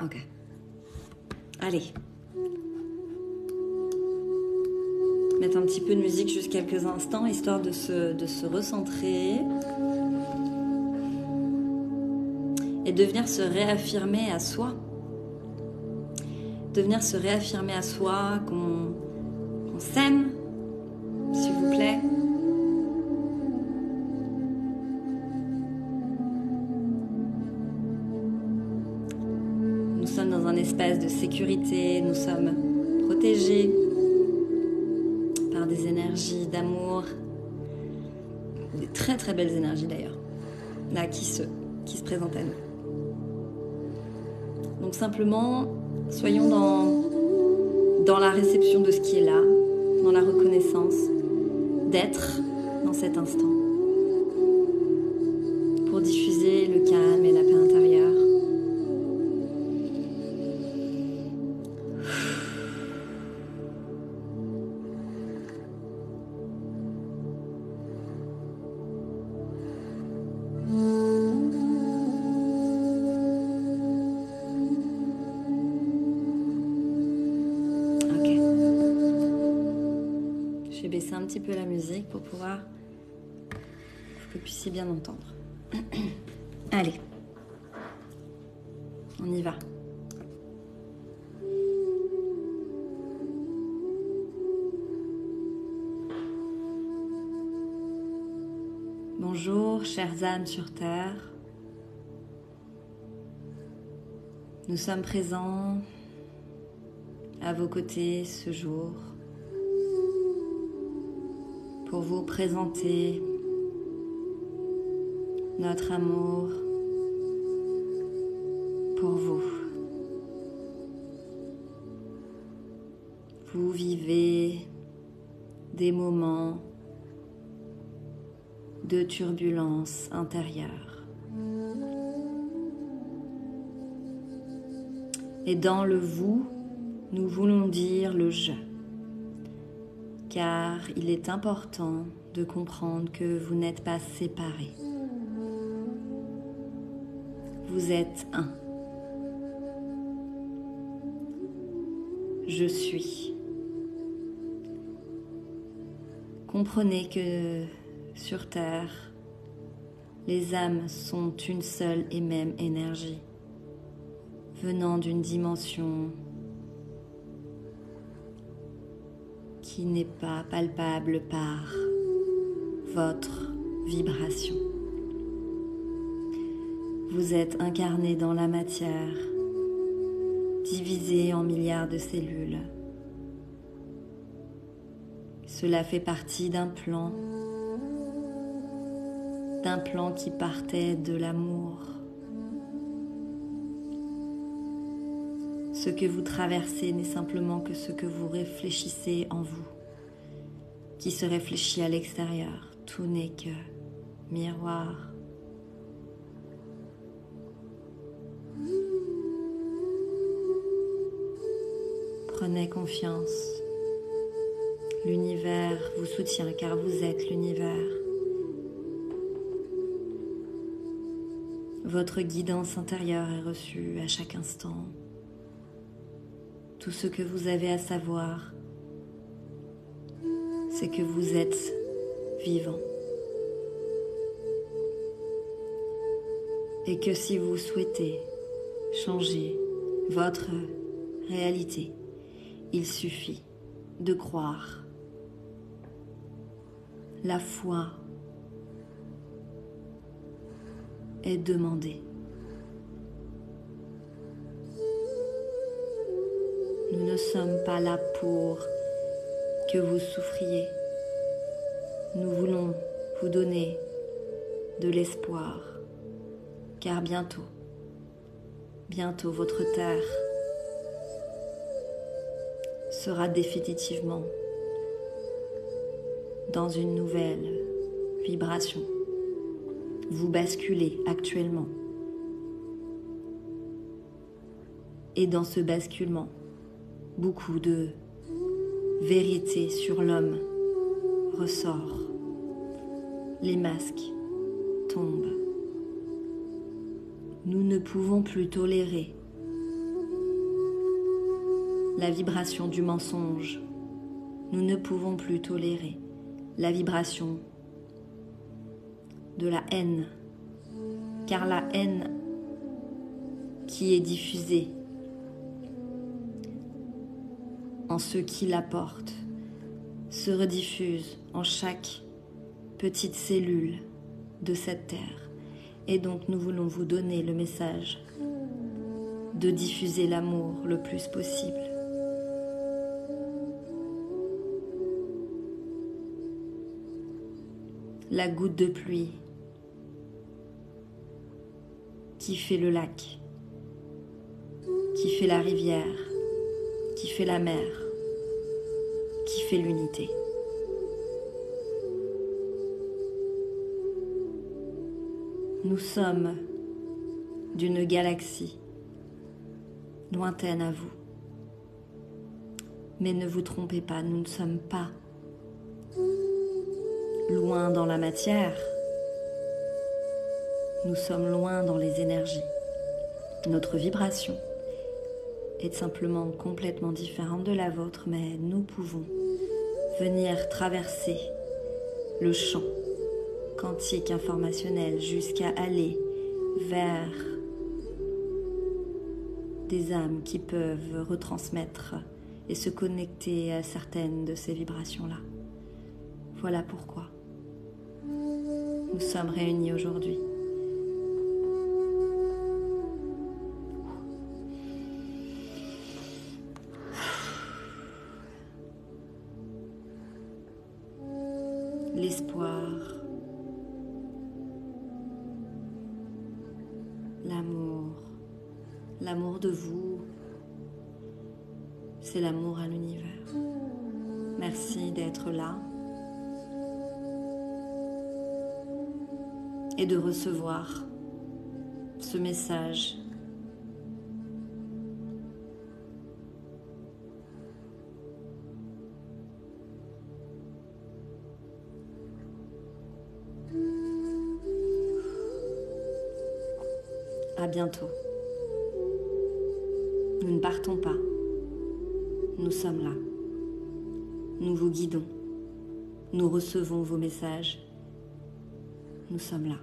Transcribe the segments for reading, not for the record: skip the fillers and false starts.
Ok. Allez. Mettre un petit peu de musique juste quelques instants, histoire de se recentrer. Et de venir se réaffirmer à soi. De venir se réaffirmer à soi qu'on s'aime, s'il vous plaît. Nous sommes dans un espace de sécurité, nous sommes protégés par des énergies d'amour, des très très belles énergies d'ailleurs, là qui se présentent à nous. Donc simplement, soyons dans la réception de ce qui est là, dans la reconnaissance d'être dans cet instant, pour diffuser le calme et la paix intérieure. Je vais baisser un petit peu la musique pour que vous puissiez bien entendre. Allez, on y va. Bonjour, chères âmes sur Terre. Nous sommes présents à vos côtés ce jour pour vous présenter notre amour pour vous. Vous vivez des moments de turbulence intérieure. Et dans le vous, nous voulons dire le je. Car il est important de comprendre que vous n'êtes pas séparés. Vous êtes un. Je suis. Comprenez que sur Terre, les âmes sont une seule et même énergie, venant d'une dimension qui n'est pas palpable par votre vibration. Vous êtes incarné dans la matière, divisé en milliards de cellules. Cela fait partie d'un plan qui partait de l'amour. Ce que vous traversez n'est simplement que ce que vous réfléchissez en vous, qui se réfléchit à l'extérieur. Tout n'est que miroir. Prenez confiance. L'univers vous soutient car vous êtes l'univers. Votre guidance intérieure est reçue à chaque instant. Tout ce que vous avez à savoir, c'est que vous êtes vivant. Et que si vous souhaitez changer votre réalité, il suffit de croire. La foi est demandée. Nous ne sommes pas là pour que vous souffriez. Nous voulons vous donner de l'espoir, car bientôt votre terre sera définitivement dans une nouvelle vibration. Vous basculez actuellement. Et dans ce basculement, beaucoup de vérité sur l'homme ressort. Les masques tombent. Nous ne pouvons plus tolérer la vibration du mensonge. Nous ne pouvons plus tolérer la vibration de la haine, car la haine qui est diffusée en ceux qui la portent se rediffuse en chaque petite cellule de cette terre. Et donc nous voulons vous donner le message de diffuser l'amour le plus possible. La goutte de pluie qui fait le lac, qui fait la rivière, qui fait la mer, qui fait l'unité. Nous sommes d'une galaxie lointaine à vous. Mais ne vous trompez pas, nous ne sommes pas loin dans la matière. Nous sommes loin dans les énergies. Notre vibration est simplement complètement différente de la vôtre, mais nous pouvons venir traverser le champ quantique informationnel jusqu'à aller vers des âmes qui peuvent retransmettre et se connecter à certaines de ces vibrations-là. Voilà pourquoi nous sommes réunis aujourd'hui. L'espoir, l'amour de vous, c'est l'amour à l'univers. Merci d'être là et de recevoir ce message. À bientôt. Nous ne partons pas. Nous sommes là. Nous vous guidons. Nous recevons vos messages. Nous sommes là.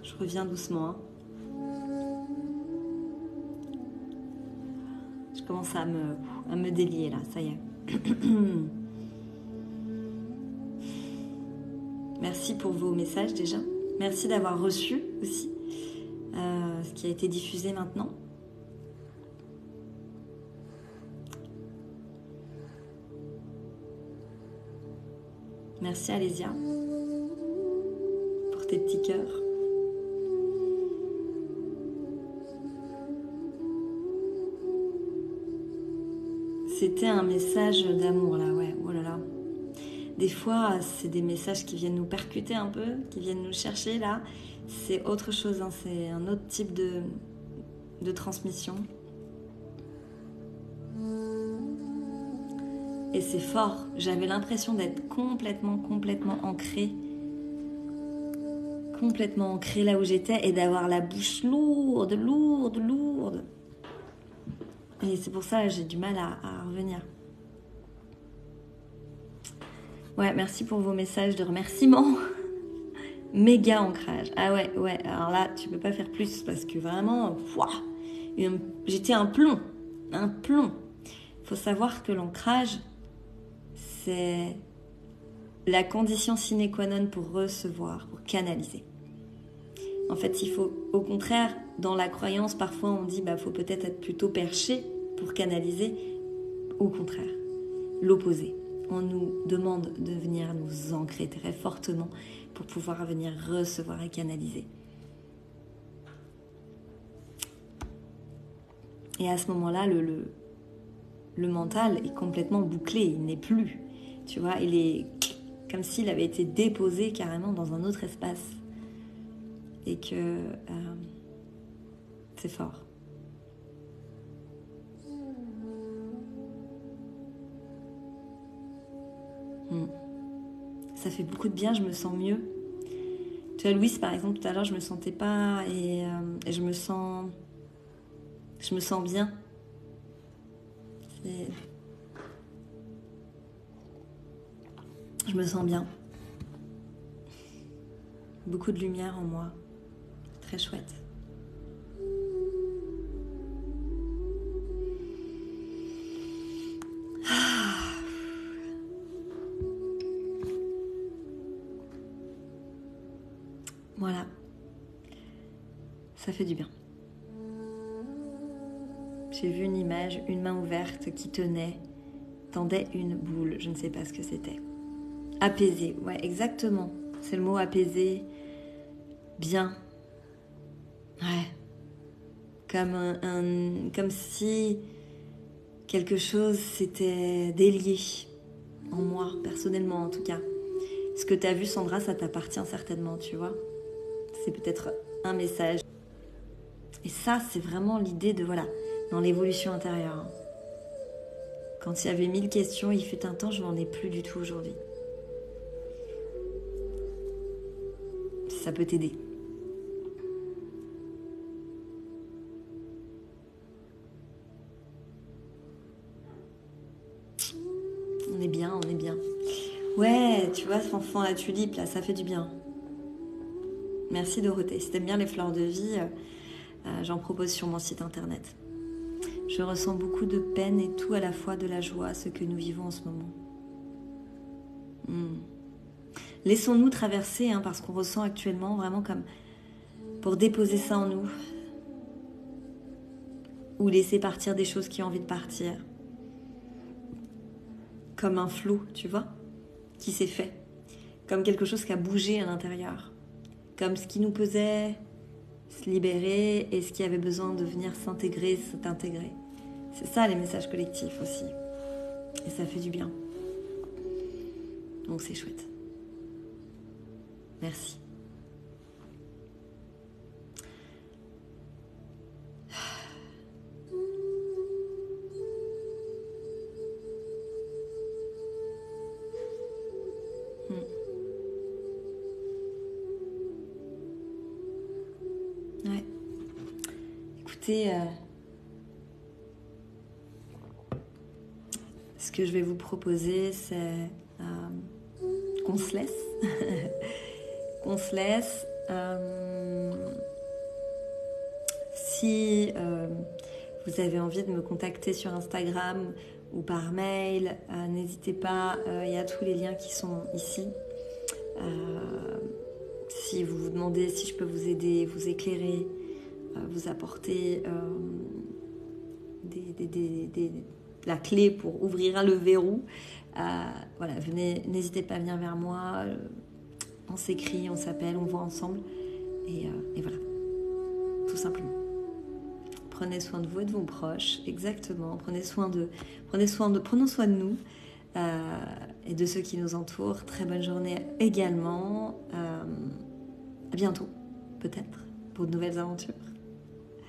Je reviens doucement. Je commence à me délier là, ça y est. Merci pour vos messages déjà. Merci d'avoir reçu aussi ce qui a été diffusé maintenant. Merci Alésia pour tes petits cœurs. C'était un message d'amour là, ouais, oh là là. Des fois, c'est des messages qui viennent nous percuter un peu, qui viennent nous chercher là. C'est autre chose, hein, c'est un autre type de transmission. Et c'est fort. J'avais l'impression d'être complètement ancrée. Complètement ancrée là où j'étais et d'avoir la bouche lourde. Et c'est pour ça que j'ai du mal à revenir. Ouais, merci pour vos messages de remerciement. Méga ancrage. Ah ouais. Alors là, tu peux pas faire plus parce que vraiment, j'étais un plomb. Faut savoir que l'ancrage, c'est la condition sine qua non pour recevoir, pour canaliser. En fait, il faut, au contraire, dans la croyance, parfois on dit faut peut-être être plutôt perché pour canaliser. Au contraire, l'opposé. On nous demande de venir nous ancrer très fortement pour pouvoir venir recevoir et canaliser. Et à ce moment-là, le mental est complètement bouclé, il n'est plus. Tu vois, il est comme s'il avait été déposé carrément dans un autre espace. Et que c'est fort. Ça fait beaucoup de bien, je me sens mieux. Tu vois, Louise, par exemple, tout à l'heure, je me sentais pas et je me sens bien. Je me sens bien. Beaucoup de lumière en moi. Très chouette. Voilà. Ça fait du bien. J'ai vu une image, une main ouverte qui tendait une boule. Je ne sais pas ce que c'était. Apaisé, ouais, exactement. C'est le mot apaisé. Bien. Ouais. Comme si quelque chose s'était délié en moi, personnellement en tout cas. Ce que tu as vu, Sandra, ça t'appartient certainement, tu vois. C'est peut-être un message. Et ça, c'est vraiment l'idée de, dans l'évolution intérieure. Quand il y avait 1000 questions, il fut un temps, je n'en ai plus du tout aujourd'hui. Si ça peut t'aider. On est bien. Ouais, tu vois, ce enfant à tulipe, là, ça fait du bien. Merci Dorothée. Si t'aimes bien les fleurs de vie, j'en propose sur mon site internet. Je ressens beaucoup de peine et tout à la fois de la joie, ce que nous vivons en ce moment. Laissons-nous traverser par ce qu'on ressent actuellement, vraiment comme pour déposer ça en nous. Ou laisser partir des choses qui ont envie de partir. Comme un flot, tu vois, qui s'est fait. Comme quelque chose qui a bougé à l'intérieur. Comme ce qui nous pesait, se libérer, et ce qui avait besoin de venir s'intégrer. C'est ça les messages collectifs aussi. Et ça fait du bien. Donc c'est chouette. Merci. Ouais. Écoutez, ce que je vais vous proposer, c'est qu'on se laisse. Qu'on se laisse. Si vous avez envie de me contacter sur Instagram ou par mail, n'hésitez pas, il y a tous les liens qui sont ici. Si vous vous demandez si je peux vous aider, vous éclairer, vous apporter la clé pour ouvrir le verrou, venez, n'hésitez pas à venir vers moi. On s'écrit, on s'appelle, on voit ensemble. Et voilà, tout simplement. Prenez soin de vous et de vos proches, exactement. Prenons soin de nous et de ceux qui nous entourent. Très bonne journée également. À bientôt, peut-être, pour de nouvelles aventures.